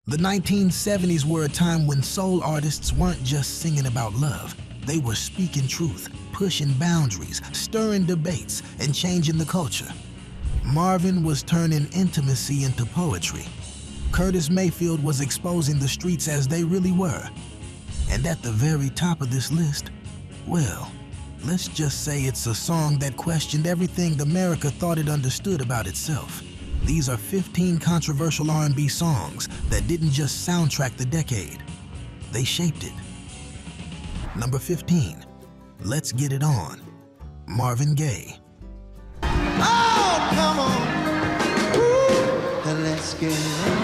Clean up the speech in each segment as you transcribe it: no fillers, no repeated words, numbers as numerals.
The 1970s were a time when soul artists weren't just singing about love. They were speaking truth, pushing boundaries, stirring debates, and changing the culture. Marvin was turning intimacy into poetry. Curtis Mayfield was exposing the streets as they really were. And at the very top of this list, well, let's just say it's a song that questioned everything America thought it understood about itself. These are 15 controversial R&B songs that didn't just soundtrack the decade, they shaped it. Number 15, Let's Get It On, Marvin Gaye. Oh, come on, ooh, let's get it on.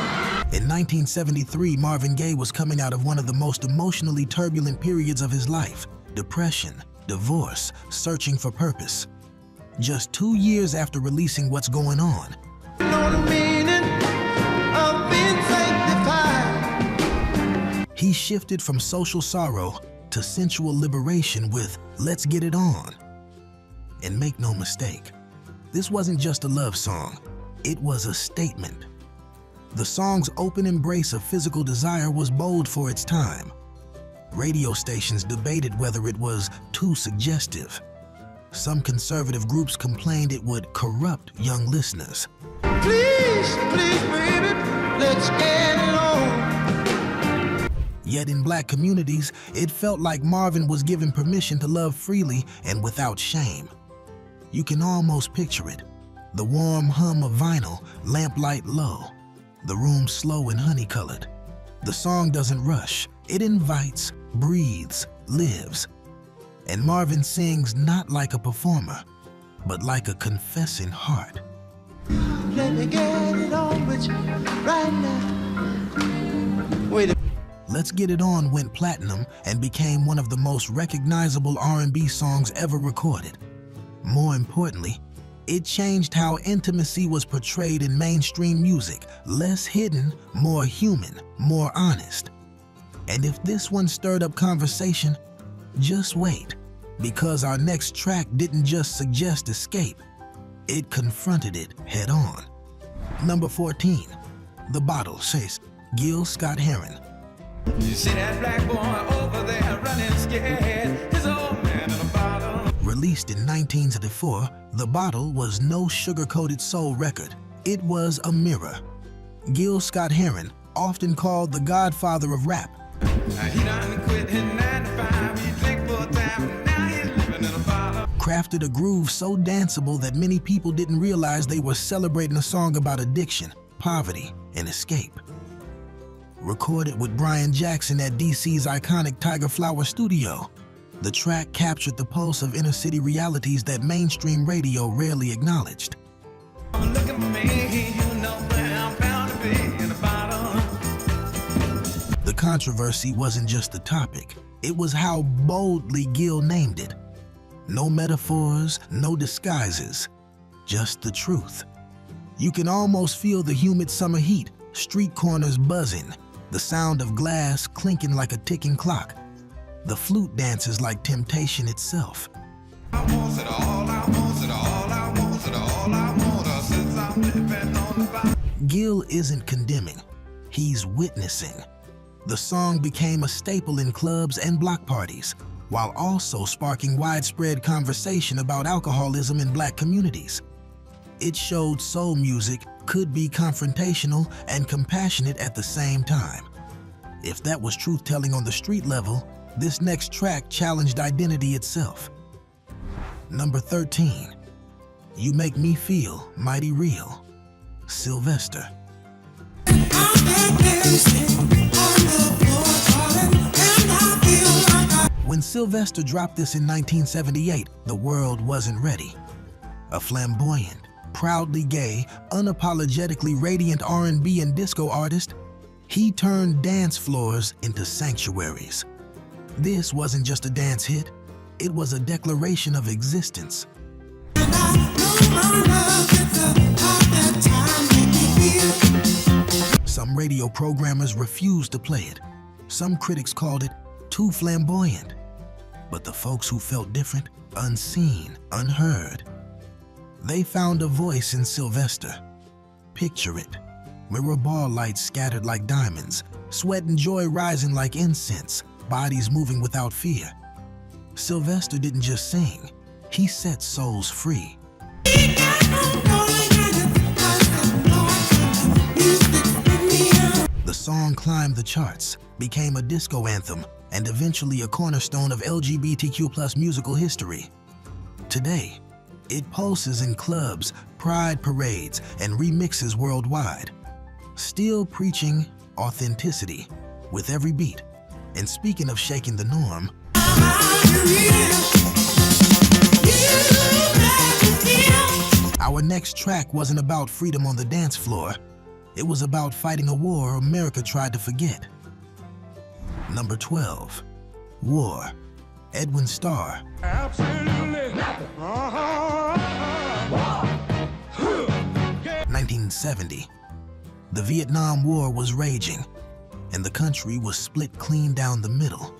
In 1973, Marvin Gaye was coming out of one of the most emotionally turbulent periods of his life: depression, divorce, searching for purpose. Just 2 years after releasing What's Going On, Know the meaning of being sanctified. he shifted from social sorrow to sensual liberation with Let's Get It On. And make no mistake, this wasn't just a love song, it was a statement. The song's open embrace of physical desire was bold for its time. Radio stations debated whether it was too suggestive. Some conservative groups complained it would corrupt young listeners. Please, please, baby, let's get it on. Yet in black communities, it felt like Marvin was given permission to love freely and without shame. You can almost picture it. The warm hum of vinyl, lamplight low, the room slow and honey-colored. The song doesn't rush, it invites, breathes, lives. And Marvin sings not like a performer, but like a confessing heart. Let me get it on with you right now. Wait a Let's Get It On went platinum and became one of the most recognizable R&B songs ever recorded. More importantly, it changed how intimacy was portrayed in mainstream music, less hidden, more human, more honest. And if this one stirred up conversation, just wait, because our next track didn't just suggest escape, it confronted it head on. Number 14, The Bottle, says Gil Scott-Heron. You see that black boy over there running scared, his old man in a bottle. Released in 1974, The Bottle was no sugar-coated soul record. It was a mirror. Gil Scott-Heron, often called the godfather of rap, He done quit his 9 to 5, he drink full time, and now he's living in a bottle. crafted a groove so danceable that many people didn't realize they were celebrating a song about addiction, poverty, and escape. Recorded with Brian Jackson at DC's iconic Tiger Flower studio, the track captured the pulse of inner-city realities that mainstream radio rarely acknowledged. I'm looking for me, you know where I'm bound to be, in a bottle. The controversy wasn't just the topic, it was how boldly Gil named it. No metaphors, no disguises, just the truth. You can almost feel the humid summer heat, street corners buzzing, the sound of glass clinking like a ticking clock. The flute dances like temptation itself. I want it all, I want it all, I want it all, I want it since I'm living on the bottle. Gil isn't condemning, he's witnessing. The song became a staple in clubs and block parties, while also sparking widespread conversation about alcoholism in black communities. It showed soul music could be confrontational and compassionate at the same time. If that was truth-telling on the street level, this next track challenged identity itself. Number 13, You Make Me Feel Mighty Real, Sylvester. When Sylvester dropped this in 1978, the world wasn't ready. A flamboyant, proudly gay, unapologetically radiant R&B and disco artist, he turned dance floors into sanctuaries. This wasn't just a dance hit, it was a declaration of existence. Some radio programmers refused to play it. Some critics called it too flamboyant. But the folks who felt different, unseen, unheard, they found a voice in Sylvester. Picture it. Mirror ball lights scattered like diamonds, sweat and joy rising like incense, bodies moving without fear. Sylvester didn't just sing, he set souls free. The song climbed the charts, became a disco anthem, and eventually a cornerstone of LGBTQ+ musical history. Today, it pulses in clubs, pride parades, and remixes worldwide, still preaching authenticity with every beat. And speaking of shaking the norm, our next track wasn't about freedom on the dance floor. It was about fighting a war America tried to forget. Number 12, War, Edwin Starr. 1970. The Vietnam War was raging, and the country was split clean down the middle.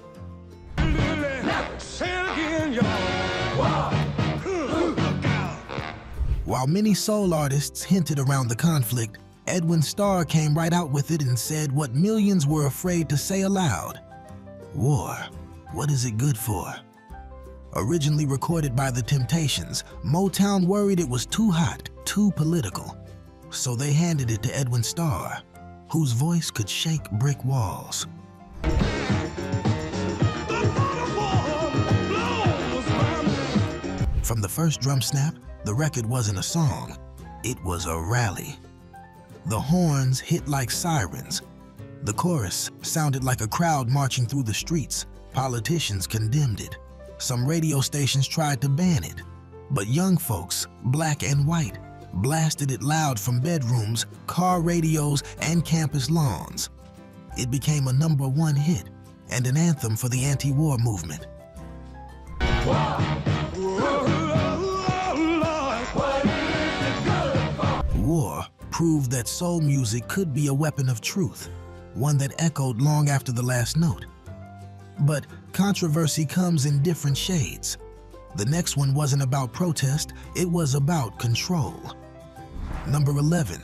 While many soul artists hinted around the conflict, Edwin Starr came right out with it and said what millions were afraid to say aloud. War, what is it good for? Originally recorded by The Temptations, Motown worried it was too hot, too political. So they handed it to Edwin Starr, whose voice could shake brick walls. From the first drum snap, the record wasn't a song, it was a rally. The horns hit like sirens. The chorus sounded like a crowd marching through the streets. Politicians condemned it. Some radio stations tried to ban it. But young folks, black and white, blasted it loud from bedrooms, car radios, and campus lawns. It became a #1 hit and an anthem for the anti-war movement. War proved that soul music could be a weapon of truth, one that echoed long after the last note. But controversy comes in different shades. The next one wasn't about protest, it was about control. Number 11,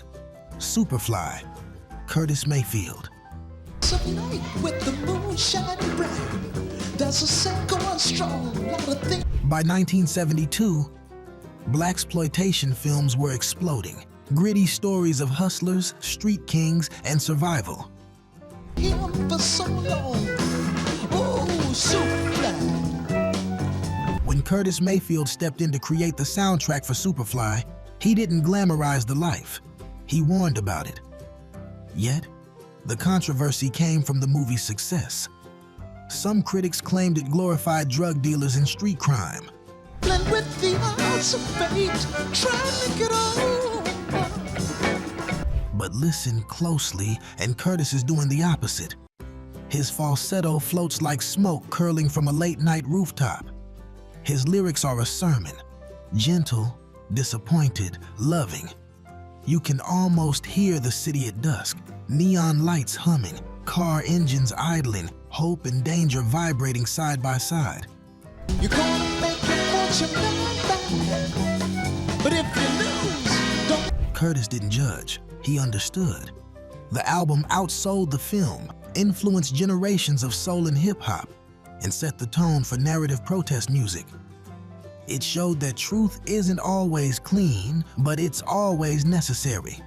Superfly, Curtis Mayfield. Tonight with the moon shining bright, there's a set going strong, lot of things. By 1972, blaxploitation films were exploding. Gritty stories of hustlers, street kings, and survival. Him for so long. Oh, Superfly. When Curtis Mayfield stepped in to create the soundtrack for Superfly, he didn't glamorize the life. He warned about it. Yet, the controversy came from the movie's success. Some critics claimed it glorified drug dealers and street crime. Blend with the odds of fate, trying to get on. But listen closely, and Curtis is doing the opposite. His falsetto floats like smoke curling from a late-night rooftop. His lyrics are a sermon, gentle, disappointed, loving. You can almost hear the city at dusk, neon lights humming, car engines idling, hope and danger vibrating side by side. You're gonna make your fortune back. But if you lose, don't. Curtis didn't judge, he understood. The album outsold the film, influenced generations of soul and hip-hop, and set the tone for narrative protest music. It showed that truth isn't always clean, but it's always necessary.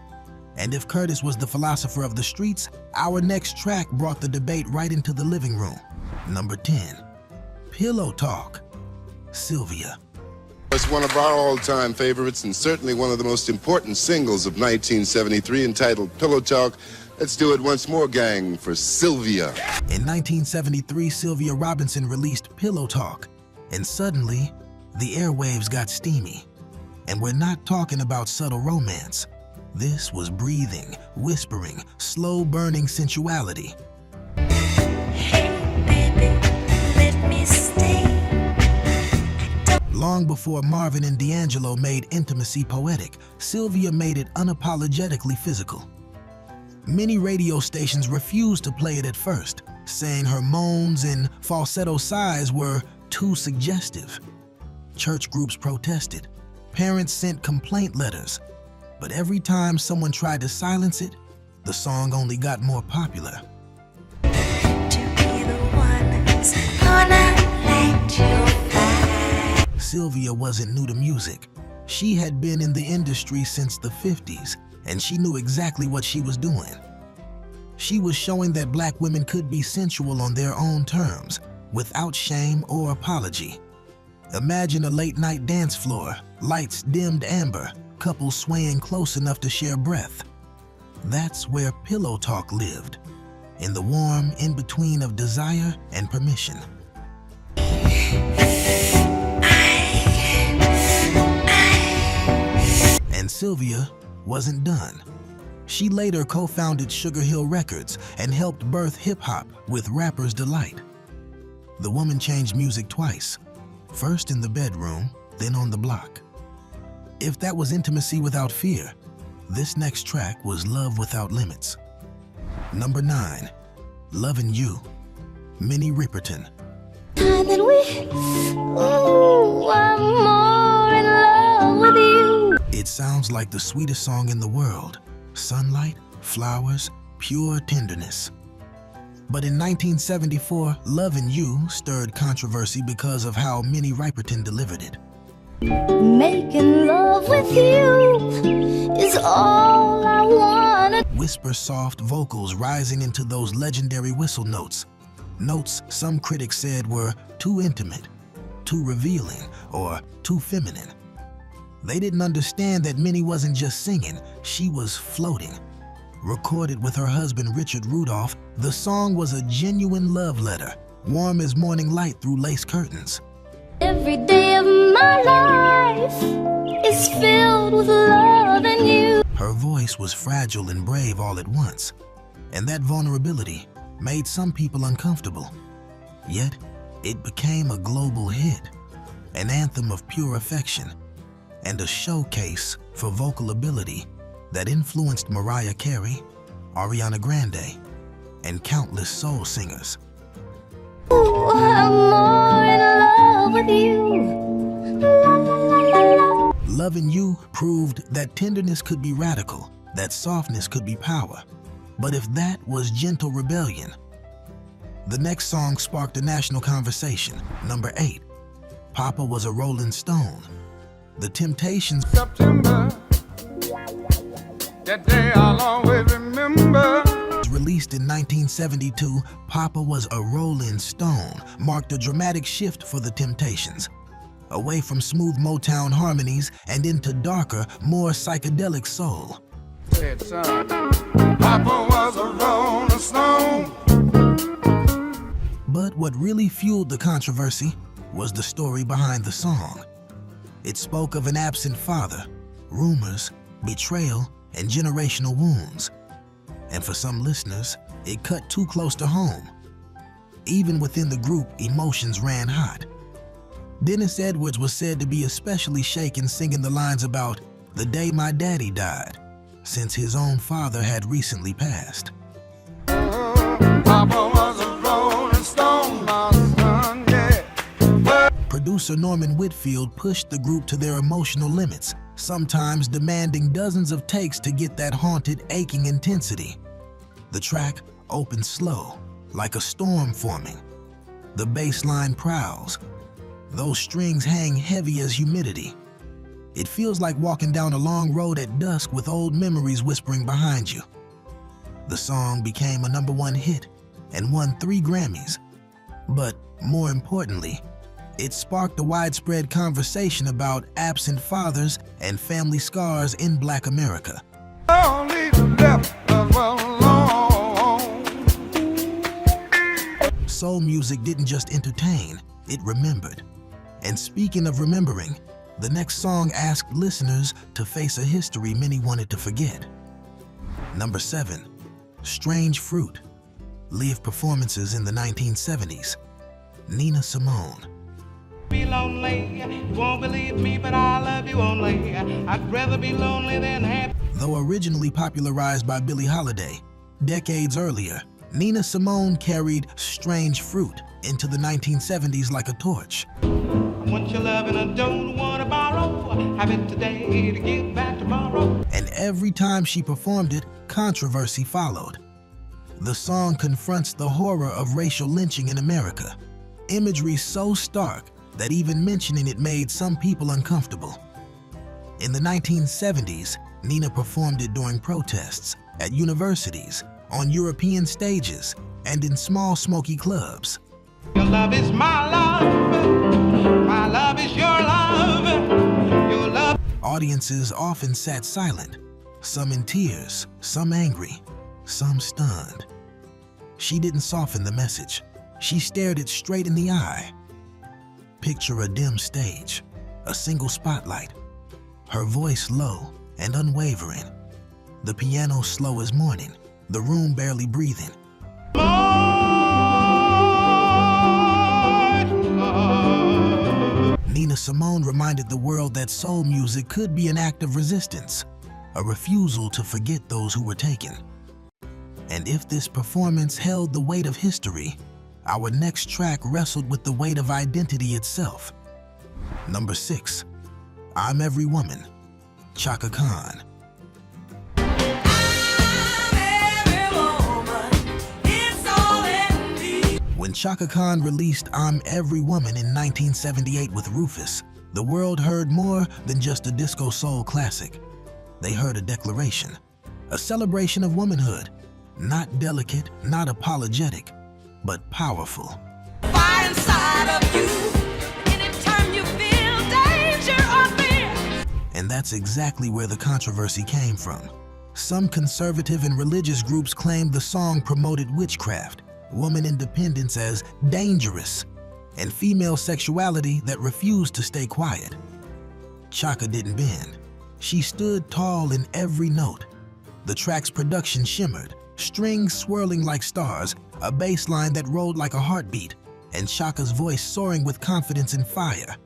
And if Curtis was the philosopher of the streets, our next track brought the debate right into the living room. Number 10, Pillow Talk, Sylvia. It's one of our all-time favorites and certainly one of the most important singles of 1973 entitled Pillow Talk. Let's do it once more, gang, for Sylvia. In 1973, Sylvia Robinson released Pillow Talk, and suddenly, the airwaves got steamy. And we're not talking about subtle romance. This was breathing, whispering, slow-burning sensuality. Hey, baby, let me stay. Long before Marvin and D'Angelo made intimacy poetic, Sylvia made it unapologetically physical. Many radio stations refused to play it at first, saying her moans and falsetto sighs were too suggestive. Church groups protested. Parents sent complaint letters. But every time someone tried to silence it, the song only got more popular. To be the one who's gonna light your fire. Sylvia wasn't new to music. She had been in the industry since the 50s, and she knew exactly what she was doing. She was showing that black women could be sensual on their own terms, without shame or apology. Imagine a late-night dance floor, lights dimmed amber, couples swaying close enough to share breath. That's where Pillow Talk lived, in the warm in-between of desire and permission. And Sylvia wasn't done. She later co-founded Sugar Hill Records and helped birth hip-hop with Rapper's Delight. The woman changed music twice, first in the bedroom, then on the block. If that was intimacy without fear, this next track was Love Without Limits. Number 9, Lovin' You, Minnie Riperton. I'm more in love with you. It sounds like the sweetest song in the world. Sunlight, flowers, pure tenderness. But in 1974, Lovin' You stirred controversy because of how Minnie Riperton delivered it. Making love with you is all I wanna. Whisper soft vocals rising into those legendary whistle notes. Notes some critics said were too intimate, too revealing, or too feminine. They didn't understand that Minnie wasn't just singing, she was floating. Recorded with her husband Richard Rudolph, the song was a genuine love letter, warm as morning light through lace curtains. Every day of my life is filled with love and you. Her voice was fragile and brave all at once, and that vulnerability made some people uncomfortable. Yet, it became a global hit, an anthem of pure affection, and a showcase for vocal ability that influenced Mariah Carey, Ariana Grande, and countless soul singers. Ooh, I'm more in love with you. La, la, la, la, la. Lovin' You proved that tenderness could be radical, that softness could be power. But if that was gentle rebellion, the next song sparked a national conversation. Number 8, Papa Was a Rolling Stone. The Temptations, September, that day I'll always remember. released in 1972, Papa Was a Rolling Stone marked a dramatic shift for the Temptations, away from smooth Motown harmonies and into darker, more psychedelic soul. Said, son, Papa was a rolling stone. But what really fueled the controversy was the story behind the song. It spoke of an absent father, rumors, betrayal, and generational wounds. And for some listeners, it cut too close to home. Even within the group, emotions ran hot. Dennis Edwards was said to be especially shaken singing the lines about the day my daddy died, since his own father had recently passed. Papa was a rolling stone, my son, yeah. Producer Norman Whitfield pushed the group to their emotional limits, sometimes demanding dozens of takes to get that haunted, aching intensity. The track opens slow, like a storm forming. The bass line prowls. Those strings hang heavy as humidity. It feels like walking down a long road at dusk with old memories whispering behind you. The song became a #1 hit and won 3 Grammys. But more importantly, it sparked a widespread conversation about absent fathers and family scars in Black America. Only left us alone. Soul music didn't just entertain, it remembered. And speaking of remembering, the next song asked listeners to face a history many wanted to forget. Number 7, Strange Fruit, live performances in the 1970s. Nina Simone. Be lonely, you won't believe me, but I love you only. I'd rather be lonely than happy. Though originally popularized by Billie Holiday, decades earlier, Nina Simone carried Strange Fruit into the 1970s like a torch. I want your love and I don't want to borrow. Have it today to give back tomorrow. tomorrow. And every time she performed it, controversy followed. The song confronts the horror of racial lynching in America. Imagery so stark that even mentioning it made some people uncomfortable. In the 1970s, Nina performed it during protests, at universities, on European stages, and in small smoky clubs. Your love is my love is your love. Your love. Audiences often sat silent, some in tears, some angry, some stunned. She didn't soften the message. She stared it straight in the eye. Picture a dim stage, a single spotlight, her voice low and unwavering, the piano slow as morning, the room barely breathing. Nina Simone reminded the world that soul music could be an act of resistance, a refusal to forget those who were taken. And if this performance held the weight of history, our next track wrestled with the weight of identity itself. Number 6, I'm Every Woman, Chaka Khan. When Chaka Khan released I'm Every Woman in 1978 with Rufus, the world heard more than just a disco soul classic. They heard a declaration, a celebration of womanhood, not delicate, not apologetic, but powerful. Fire inside of you, anytime you feel danger or fear. And that's exactly where the controversy came from. Some conservative and religious groups claimed the song promoted witchcraft, woman independence as dangerous, and female sexuality that refused to stay quiet. Chaka didn't bend. She stood tall in every note. The track's production shimmered, strings swirling like stars, a bass line that rolled like a heartbeat, and Chaka's voice soaring with confidence and fire.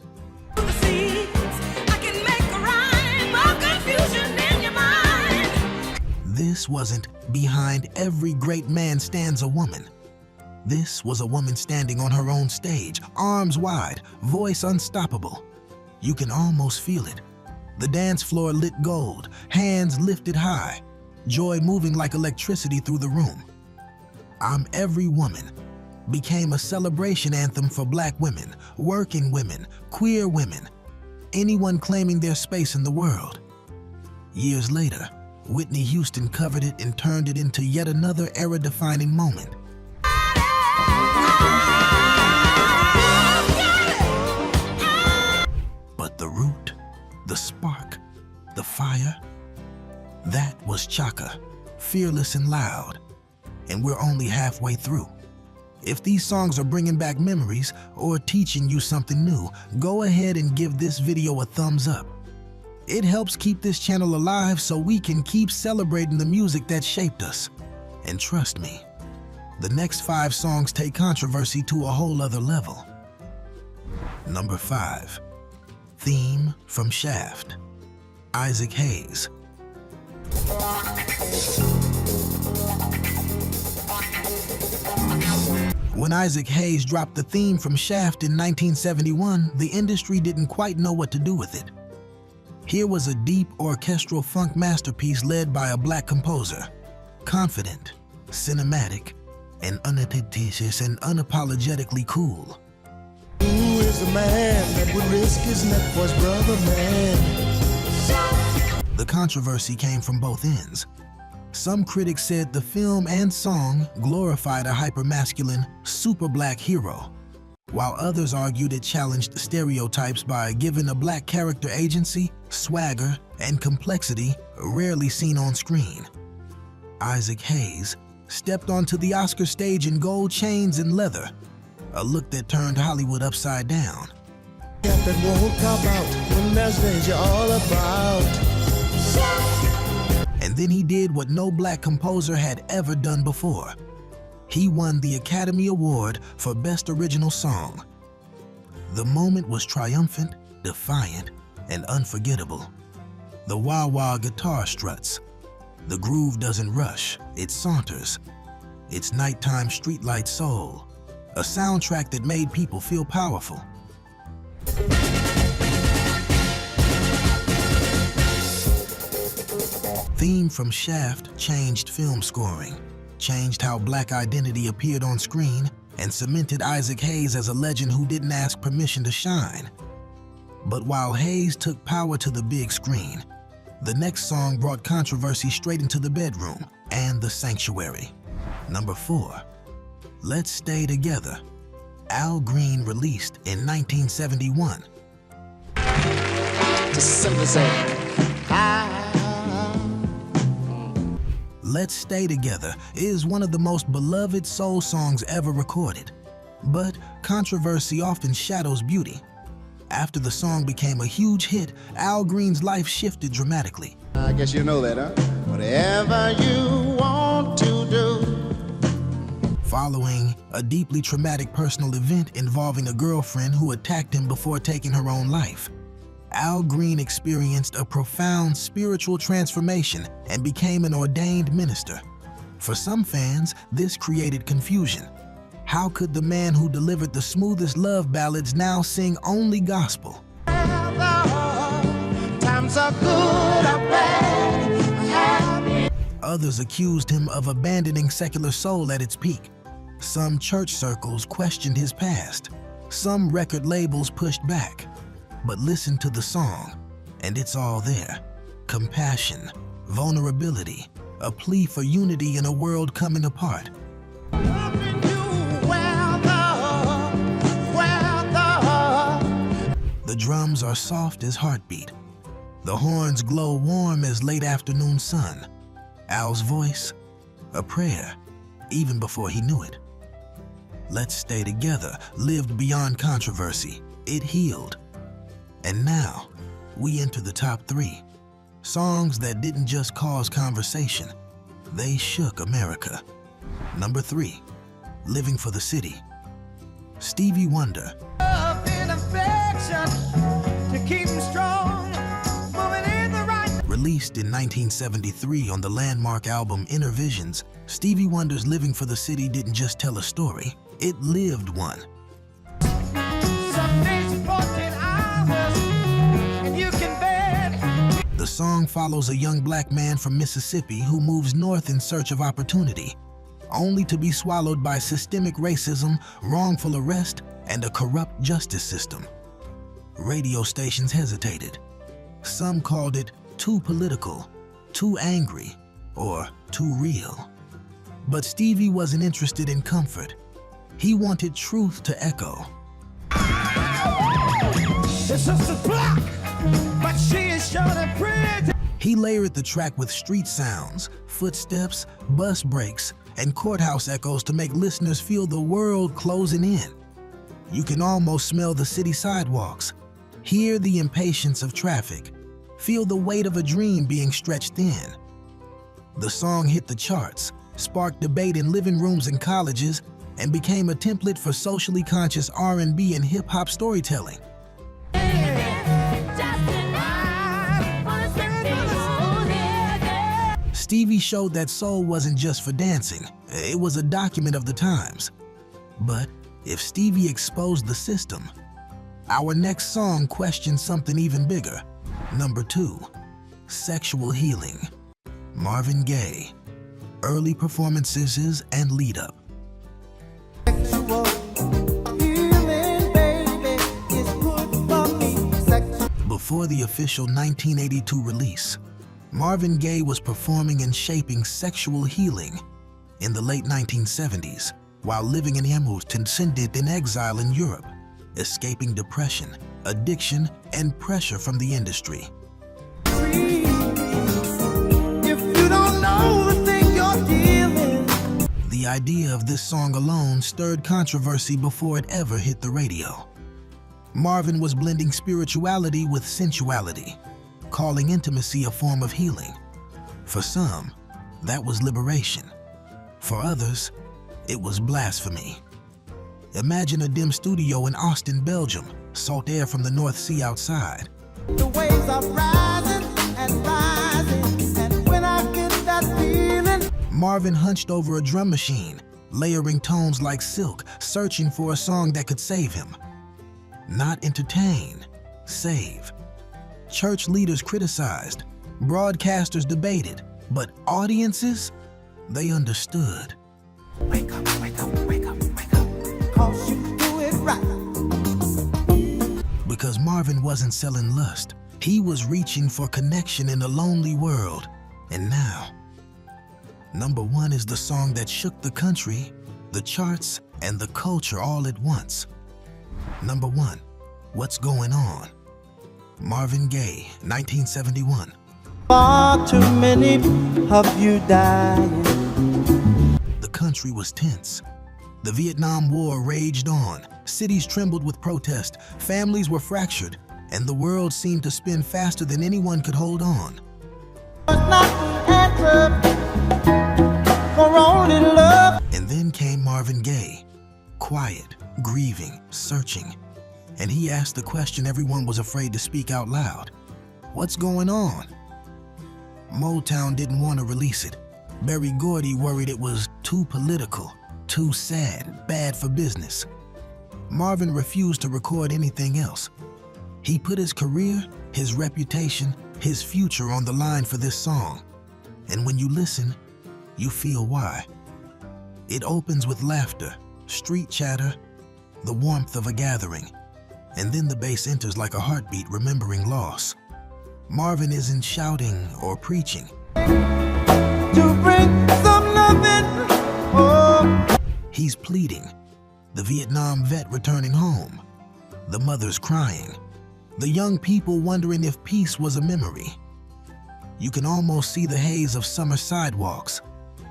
This wasn't behind every great man stands a woman. This was a woman standing on her own stage, arms wide, voice unstoppable. You can almost feel it. The dance floor lit gold, hands lifted high, joy moving like electricity through the room. I'm Every Woman became a celebration anthem for Black women, working women, queer women, anyone claiming their space in the world. Years later, Whitney Houston covered it and turned it into yet another era-defining moment. But the root, the spark, the fire, that was Chaka, fearless and loud. And we're only halfway through. If these songs are bringing back memories or teaching you something new, go ahead and give this video a thumbs up. It helps keep this channel alive so we can keep celebrating the music that shaped us. And trust me, the next 5 songs take controversy to a whole other level. Number 5, Theme from Shaft, Isaac Hayes. When Isaac Hayes dropped the theme from Shaft in 1971, the industry didn't quite know what to do with it. Here was a deep orchestral funk masterpiece led by a Black composer, confident, cinematic, and unambitious and unapologetically cool. Who is the man that would risk his neck for his brother, man? The controversy came from both ends. Some critics said the film and song glorified a hypermasculine, super Black hero, while others argued it challenged stereotypes by giving a Black character agency, swagger, and complexity rarely seen on screen. Isaac Hayes stepped onto the Oscar stage in gold chains and leather, a look that turned Hollywood upside down. That won't cop out when there's danger all about. And then he did what no Black composer had ever done before. He won the Academy Award for Best Original Song. The moment was triumphant, defiant, and unforgettable. The wah-wah guitar struts. The groove doesn't rush, it saunters. It's nighttime streetlight soul, a soundtrack that made people feel powerful. theme from Shaft changed film scoring, changed how black identity appeared on screen, and cemented Isaac Hayes as a legend who didn't ask permission to shine. But while Hayes took power to the big screen, the next song brought controversy straight into the bedroom and the sanctuary. Number 4, Let's Stay Together. Al Green released in 1971. Just simply say, Let's Stay Together is one of the most beloved soul songs ever recorded. But controversy often shadows beauty. After the song became a huge hit, Al Green's life shifted dramatically. I guess you know that, huh? Whatever you want to do. Following a deeply traumatic personal event involving a girlfriend who attacked him before taking her own life, Al Green experienced a profound spiritual transformation and became an ordained minister. For some fans, this created confusion. How could the man who delivered the smoothest love ballads now sing only gospel? Times are good or bad. Others accused him of abandoning secular soul at its peak. Some church circles questioned his past. Some record labels pushed back. But listen to the song, and it's all there. Compassion, vulnerability, a plea for unity in a world coming apart. The drums are soft as heartbeat. The horns glow warm as late afternoon sun. Al's voice, a prayer, even before he knew it. Let's Stay Together lived beyond controversy. It healed. And now, we enter the top 3. Songs that didn't just cause conversation, they shook America. Number 3, Living for the City. Stevie Wonder. Released in 1973 on the landmark album Inner Visions, Stevie Wonder's Living for the City didn't just tell a story, it lived one. The song follows a young black man from Mississippi who moves north in search of opportunity, only to be swallowed by systemic racism, wrongful arrest, and a corrupt justice system. Radio stations hesitated. Some called it too political, too angry, or too real. But Stevie wasn't interested in comfort. He wanted truth to echo. but she is surely pretty. He layered the track with street sounds, footsteps, bus brakes, and courthouse echoes to make listeners feel the world closing in. You can almost smell the city sidewalks, hear the impatience of traffic, feel the weight of a dream being stretched thin. The song hit the charts, sparked debate in living rooms and colleges, and became a template for socially conscious R&B and hip-hop storytelling. Stevie showed that soul wasn't just for dancing, it was a document of the times. But if Stevie exposed the system, our next song questions something even bigger. Number 2, Sexual Healing. Marvin Gaye. Early performances and lead-up. Before the official 1982 release, Marvin Gaye was performing and shaping sexual healing in the late 1970s while living in transcendent in exile in Europe, escaping depression, addiction, and pressure from the industry. If you don't know the thing you're dealing. The idea of this song alone stirred controversy before it ever hit the radio. Marvin was blending spirituality with sensuality, calling intimacy a form of healing. For some, that was liberation. For others, it was blasphemy. Imagine a dim studio in Austin, Belgium, salt air from the North Sea outside. The waves are rising and rising, and when I get that feeling. Marvin hunched over a drum machine, layering tones like silk, searching for a song that could save him. Not entertain, save. Church leaders criticized, broadcasters debated, But audiences, they understood. Wake up, wake up, wake up, wake up. 'Cause you do it right. Because Marvin wasn't selling lust. He was reaching for connection in a lonely world. And now, #1 is the song that shook the country, the charts, and the culture all at once. #1, What's Going On? Marvin Gaye, 1971. Far too many of you dying. The country was tense. The Vietnam War raged on. Cities trembled with protest. Families were fractured. And the world seemed to spin faster than anyone could hold on. And then came Marvin Gaye, quiet, grieving, searching. And he asked the question everyone was afraid to speak out loud. What's going on? Motown didn't want to release it. Berry Gordy worried it was too political, too sad, bad for business. Marvin refused to record anything else. He put his career, his reputation, his future on the line for this song. And when you listen, you feel why. It opens with laughter, street chatter, the warmth of a gathering. And then the bass enters like a heartbeat remembering loss. Marvin isn't shouting or preaching. To bring some loving, oh. He's pleading. The Vietnam vet returning home. The mothers crying. The young people wondering if peace was a memory. You can almost see the haze of summer sidewalks.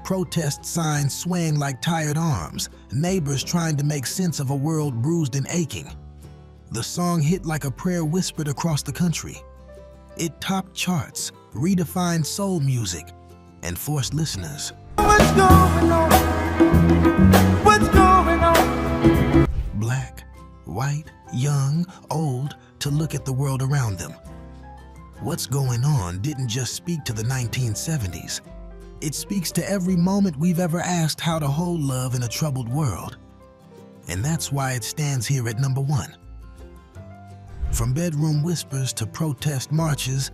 Protest signs swaying like tired arms. Neighbors trying to make sense of a world bruised and aching. The song hit like a prayer whispered across the country. It topped charts, redefined soul music, and forced listeners. What's going on? What's going on? Black, white, young, old, to look at the world around them. What's Going On didn't just speak to the 1970s. It speaks to every moment we've ever asked how to hold love in a troubled world. And that's why it stands here at #1. From bedroom whispers to protest marches,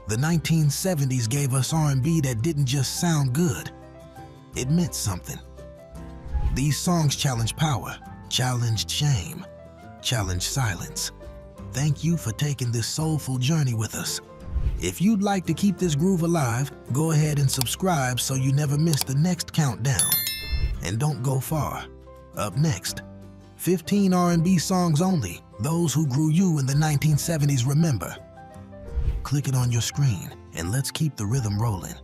the 1970s gave us R&B that didn't just sound good. It meant something. These songs challenged power, challenged shame, challenged silence. Thank you for taking this soulful journey with us. If you'd like to keep this groove alive, go ahead and subscribe so you never miss the next countdown. And don't go far. Up next, 15 R&B songs only, those who grew you in the 1970s remember. Click it on your screen and let's keep the rhythm rolling.